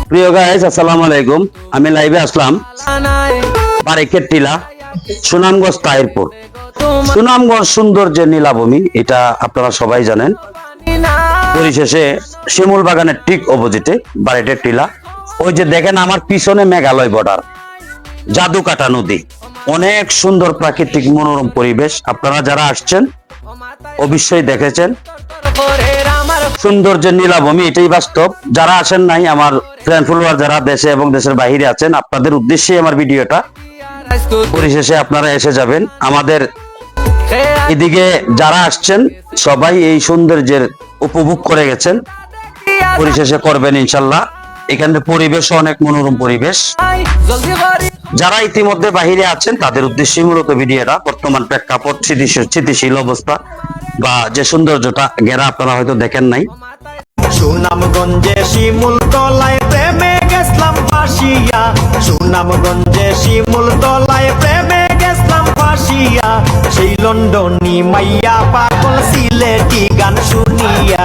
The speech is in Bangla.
প্রিয় গাইস, আসসালামু আলাইকুম। আমি লাইভে আসলাম বারেকের টিলা, সুনামগঞ্জ তাহিরপুর। সুনামগঞ্জ সৌন্দর্যের নীলাভূমি, এটা আপনারা সবাই জানেন। পরিশেষে শিমুল বাগানের ঠিক অপোজিটে বারেকের টিলা। ওই যে দেখেন আমার পিছনে মেঘালয় বর্ডার, জাদুকাটা নদী, অনেক সুন্দর প্রাকৃতিক মনোরম পরিবেশ। আপনারা যারা আসছেন অবশ্যই দেখেছেন সৌন্দর্যের নীলাভূমি, এটাই বাস্তব। যারা আসেন নাই, আমার ফ্রেন্ড ফলোয়ার যারা দেশে এবং দেশের বাইরে আছেন, আপনাদের উদ্দেশ্যে আমার ভিডিওটা। পরিশেষে আপনারা এসে যাবেন। আমাদের এদিকে যারা আসছেন সবাই এই সৌন্দর্যের উপভোগ করে গেছেন, পরিশেষে করবেন ইনশাল্লাহ। এখানে পরিবেশ অনেক মনোরম পরিবেশ। যারা ইতিমধ্যে বাহিরে আছেন তাদের উদ্দেশ্যে মূলত ভিডিওটা। বর্তমান প্রেক্ষাপট, স্থিতিশীল অবস্থা বা যে সৌন্দর্যটা ঘেরা, আপনারা হয়তো দেখেন নাই। সুনামগঞ্জে শিমুল তলায় প্রেমে গেছলাম ফাঁসিয়া, সুনামগঞ্জে শিমুল তলায় প্রেমে গেছলাম ফাঁসিয়া, সেই লন্ডনী মাইয়া পাগল সিলেটি গান শুনিয়া।